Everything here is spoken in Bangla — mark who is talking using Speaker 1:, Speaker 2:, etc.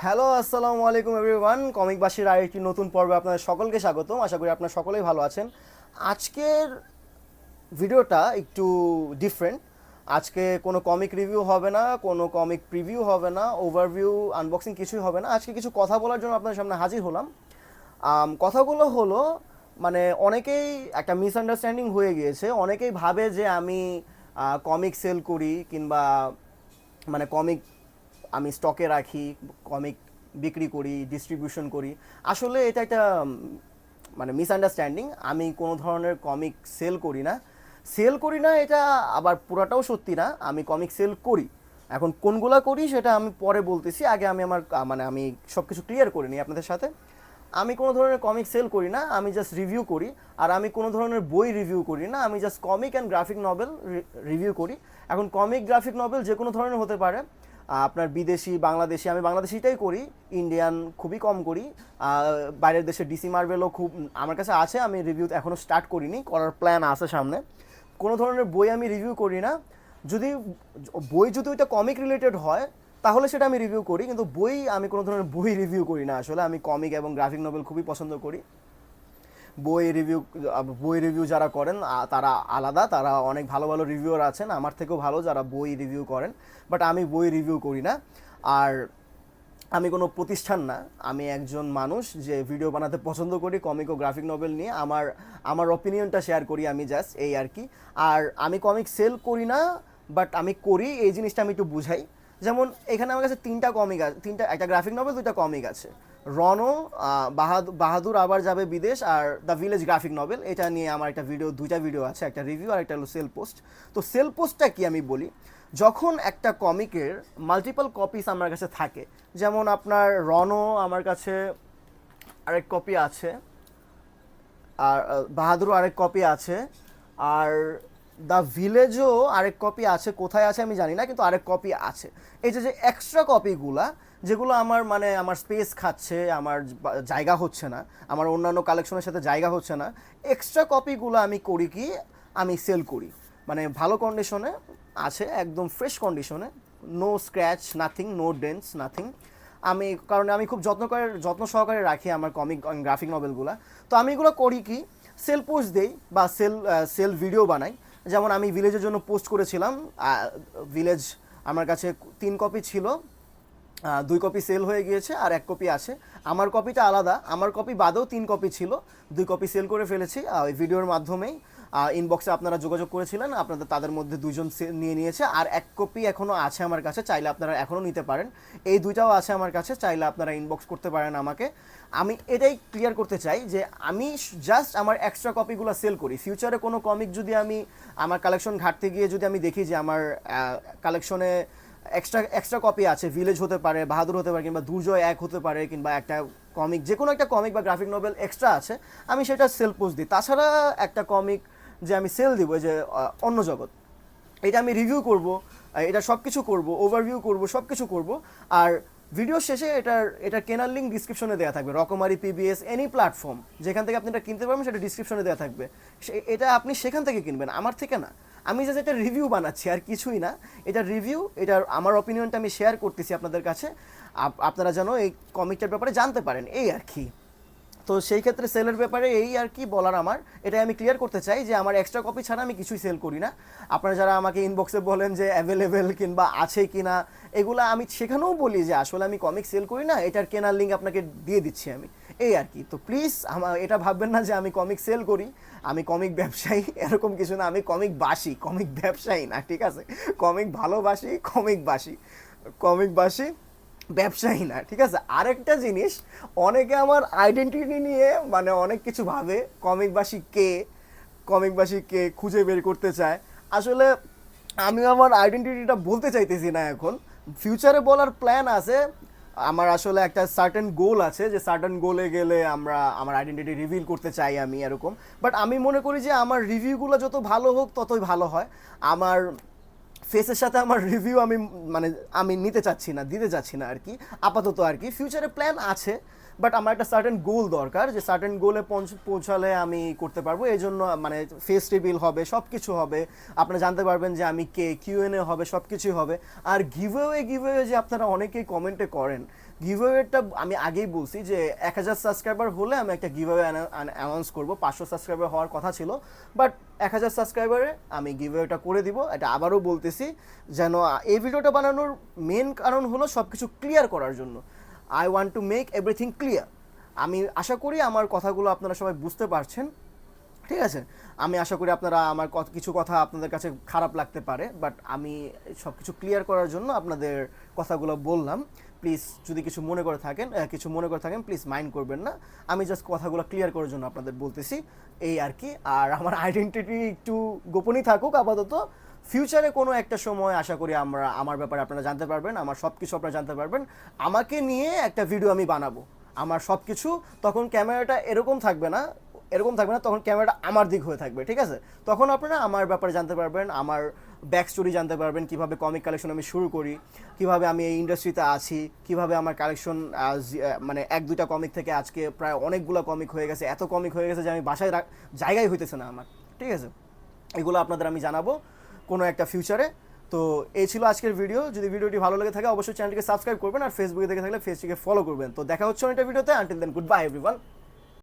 Speaker 1: হ্যালো, আসসালামু আলাইকুম এভরিওয়ান। কমিকবাসীর আরেকটি নতুন পর্বে আপনাদের সকলকে স্বাগতম। আশা করি আপনারা সকলেই ভালো আছেন। আজকের ভিডিওটা একটু ডিফারেন্ট। আজকে কোনো কমিক রিভিউ হবে না, কোনো কমিক প্রিভিউ হবে না, ওভারভিউ আনবক্সিং কিছুই হবে না। আজকে কিছু কথা বলার জন্য আপনাদের সামনে হাজির হলাম। কথাগুলো হলো মানে অনেকেই একটা মিসআন্ডারস্ট্যান্ডিং হয়ে গিয়েছে। অনেকেই ভাবে যে আমি কমিক সেল করি কিংবা মানে কমিক আমি স্টকে রাখি, কমিক বিক্রি করি, ডিস্ট্রিবিউশন করি। আসলে এটা একটা মানে মিসআন্ডারস্ট্যান্ডিং। আমি কোনো ধরনের কমিক সেল করি না, এটা আবার পুরাটাও সত্যি না। আমি কমিক সেল করি। এখন কোনগুলা করি সেটা আমি পরে বলতেছি। আগে আমি আমার মানে আমি সব কিছু ক্লিয়ার করে নিই আপনাদের সাথে। আমি কোনো ধরনের কমিক সেল করি না, আমি জাস্ট রিভিউ করি। আর আমি কোনো ধরনের বই রিভিউ করি না, আমি just comic and graphic novel review করি। এখন কমিক গ্রাফিক নভেল যে কোনো ধরনের হতে পারে, আপনার বিদেশি, বাংলাদেশি। আমি বাংলাদেশিটাই করি, ইন্ডিয়ান খুবই কম করি। বাইরের দেশে ডিসি মার্ভেলও খুব আমার কাছে আছে, আমি রিভিউ এখনও স্টার্ট করিনি, করার প্ল্যান আছে সামনে। কোনো ধরনের বই আমি রিভিউ করি না। যদি যদি ওইটা কমিক রিলেটেড হয় তাহলে সেটা আমি রিভিউ করি, কিন্তু আমি কোনো ধরনের বই রিভিউ করি না। আসলে আমি কমিক এবং গ্রাফিক নভেল খুবই পছন্দ করি। বই রিভিউ বই রিভিউ যারা করেন তারা আলাদা, তারা অনেক ভালো ভালো রিভিউয়ার আছেন, আমার থেকেও ভালো, যারা বই রিভিউ করেন। বাট আমি বই রিভিউ করি না। আর আমি কোনো প্রতিষ্ঠান না, আমি একজন মানুষ যে ভিডিও বানাতে পছন্দ করি কমিক ও গ্রাফিক নভেল নিয়ে। আমার আমার অপিনিয়নটা শেয়ার করি আমি, জাস্ট এই আর কি। আর আমি কমিক সেল করি না, বাট আমি করি, এই জিনিসটা আমি একটু বুঝাই। যেমন এখানে আমার কাছে তিনটা কমিক আছে, একটা গ্রাফিক নভেল, দুইটা কমিক আছে। রনো, বাহাদুর আবার যাবে বিদেশ, are the village graphic novel. এটা নিয়ে আমার একটা ভিডিও, দুইটা ভিডিও আছে, একটা রিভিউ আর একটা হলো সেল পোস্ট। তো সেল পোস্টটা কি আমি বলি, যখন একটা কমিকের মাল্টিপল কপিস আমার কাছে থাকে, যেমন আপনার রনো আমার কাছে আরেক কপি আছে, আর বাহাদুরও আরেক কপি আছে, আর দ্য ভিলেজও আরেক কপি আছে, কোথায় আছে আমি জানি না, কিন্তু আরেক কপি আছে। এই যে যে এক্সট্রা কপিগুলা, যেগুলো আমার মানে আমার স্পেস খাচ্ছে, আমার জায়গা হচ্ছে না, আমার অন্যান্য কালেকশনের সাথে জায়গা হচ্ছে না, এক্সট্রা কপিগুলো আমি করি কি, আমি সেল করি। মানে ভালো কন্ডিশনে আছে, একদম ফ্রেশ কন্ডিশনে, no scratch, nothing, no dents, nothing. কারণ আমি খুব যত্ন সহকারে রাখি আমার কমিক গ্রাফিক নভেলগুলো। তো আমি এগুলো করি কি, সেল পোস্ট দেই বা সেল ভিডিও বানাই। যেমন আমি ভিলেজের জন্য পোস্ট করেছিলাম। ভিলেজ আমার কাছে 3 কপি ছিল, 2 কপি সেল হয়ে গিয়েছে, আর 1 কপি আছে। আমার কপিটা আলাদা, আমার কপি বাদেও 3 কপি ছিল, 2 কপি সেল করে ফেলেছি ওই ভিডিওর মাধ্যমেই। ইনবক্সে আপনারা যোগাযোগ করেছিলেন, তাদের মধ্যে 2জন নিয়ে নিয়েছে, আর 1 কপি এখনও আছে আমার কাছে, চাইলে আপনারা এখনও নিতে পারেন। এই দুইটাও আছে আমার কাছে, চাইলে আপনারা ইনবক্স করতে পারেন আমাকে। আমি এটাই ক্লিয়ার করতে চাই যে আমি জাস্ট আমার এক্সট্রা কপিগুলো সেল করি। ফিউচারে কোনো কমিক যদি আমি আমার কালেকশন ঘাটতে গিয়ে যদি আমি দেখি যে আমার কালেকশনে এক্সট্রা কপি আছে, ভিলেজ হতে পারে, বাহাদুর হতে পারে, কিংবা দুর্জয় 1 হতে পারে, কিংবা একটা কমিক, যে কোনো একটা কমিক বা গ্রাফিক নোভেল এক্সট্রা আছে, আমি সেটা সেল পোস্ট দিই। তাছাড়া একটা কমিক যে আমি সেল দিব, যে অন্য জগৎ, এটা আমি রিভিউ করব, এটা সব কিছু করব, ওভারভিউ করব, সব কিছু করব। আর ভিডিও শেষে এটার কেনার লিঙ্ক ডিসক্রিপশনে দেওয়া থাকবে। রকমারি, পিবিএস, এনি প্ল্যাটফর্ম যেখান থেকে আপনি এটা কিনতে পারবেন সেটা ডিসক্রিপশনে দেওয়া থাকবে। এটা আপনি সেখান থেকে কিনবেন, আমার থেকে না। আমি জাস্ট এটা রিভিউ বানাচ্ছি, আর কিছুই না। এটা রিভিউ, এটার আমার অপিনিয়নটা আমি শেয়ার করতেছি আপনাদের কাছে, আপনারা যেন এই কমিকটার ব্যাপারে জানতে পারেন, এই আর কি। তো সেই ক্ষেত্রে সেলের ব্যাপারে এই আর কি বলার আমার, এটাই আমি ক্লিয়ার করতে চাই যে আমার এক্সট্রা কপি ছাড়া আমি কিছুই সেল করি না। আপনারা যারা আমাকে ইনবক্সে বলেন যে অ্যাভেলেবেল কিংবা আছে কি না, এগুলো আমি সেখানেও বলি যে আসলে আমি কমিক সেল করি না, এটার কেনার লিঙ্ক আপনাকে দিয়ে দিচ্ছি আমি, এই আর কি। তো প্লিজ এটা ভাববেন না যে আমি কমিক সেল করি, আমি কমিক ব্যবসায়ী, এরকম কিছু না। আমি কমিক বাসি, কমিক ব্যবসায়ী না, ঠিক আছে? কমিক ভালোবাসি, কমিক বাসি, ব্যবসায়ী না, ঠিক আছে? আরেকটা জিনিস, অনেকে আমার আইডেন্টিটি নিয়ে মানে অনেক কিছু ভাবে, কমিকবাসী কে খুঁজে বের করতে চায়। আসলে আমি আমার আইডেন্টিটিটা বলতে চাইতেছি না এখন, ফিউচারে বলার প্ল্যান আছে। আমার আসলে একটা সার্টেন গোল আছে, যে সার্টেন গোলে গেলে আমার আইডেন্টিটি রিভিল করতে চাই আমি, এরকম। বাট আমি মনে করি যে আমার রিভিউগুলো যত ভালো হোক ততই ভালো হয়। আমার ফেসের সাথে আমার রিভিউ মানে আমি নিতে চাচ্ছি না, দিতে চাচ্ছি না আর কি, আপাতত আর কি। ফিউচারে প্ল্যান আছে, বাট আমার একটা সার্টেন গোল দরকার, যে সার্টেন গোলে পৌঁছালে আমি করতে পারবো। এই জন্য মানে ফেস রিভিল হবে, সব কিছু হবে, আপনারা জানতে পারবেন যে আমি কে, কিউএনএ হবে, সব কিছুই হবে। আর গিভওয়ে যে আপনারা অনেকেই কমেন্টে করেন, গিভওয়েটা আমি আগেই বলছি যে 1000 সাবস্ক্রাইবার হলে আমি একটা গিভওয়ে অ্যানাউন্স করবো। 500 সাবস্ক্রাইবার হওয়ার কথা ছিল, বাট 1000 সাবস্ক্রাইবারে আমি গিভওয়েটা করে দিব। এটা আবারও বলতেছি, যেন এই ভিডিওটা বানানোর মেন কারণ হলো সব কিছু ক্লিয়ার করার জন্য। I want to make everything clear. আমি আশা করি আমার কথাগুলো আপনারা সবাই বুঝতে পারছেন, ঠিক আছে? আমি আশা করি আপনারা আমার কিছু কথা আপনাদের কাছে খারাপ লাগতে পারে, বাট আমি সব কিছু ক্লিয়ার করার জন্য আপনাদের কথাগুলো বললাম। প্লিজ যদি কিছু মনে করে থাকেন প্লিজ মাইন্ড করবেন না। আমি জাস্ট কথাগুলো ক্লিয়ার করার জন্য আপনাদের বলতেছি, এই আর কি। আর আমার আইডেন্টিটি একটু গোপনই থাকুক আপাতত। ফিউচারে কোনো একটা সময় আশা করি আমার ব্যাপারে আপনারা জানতে পারবেন, আমার সব কিছু আপনারা জানতে পারবেন। আমাকে নিয়ে একটা ভিডিও আমি বানাবো, আমার সব কিছু। তখন ক্যামেরাটা এরকম থাকবে না, তখন ক্যামেরাটা আমার দিক হয়ে থাকবে, ঠিক আছে? তখন আপনারা আমার ব্যাপারে জানতে পারবেন, আমার ব্যাক স্টোরি জানতে পারবেন, কিভাবে কমিক কালেকশন আমি শুরু করি, কিভাবে আমি এই ইন্ডাস্ট্রিতে আছি, কিভাবে আমার কালেকশন মানে 1-2টা কমিক থেকে আজকে প্রায় অনেকগুলো কমিক হয়ে গেছে, এত কমিক হয়ে গেছে যে আমি বাসায় জায়গায় হইতেছে না আমার, ঠিক আছে? এগুলো আপনাদের আমি জানাবো কোনো একটা ফিউচারে। তো এই ছিল আজকের ভিডিও। যদি ভিডিওটি ভালো লেগে থাকে অবশ্যই চ্যানেলটিকে সাবস্ক্রাইব করবেন, আর ফেসবুকে দেখে থাকলে পেজটিকে ফলো করবেন। তো দেখা হচ্ছে অনেকটা ভিডিওতে। Until then, good bye everyone.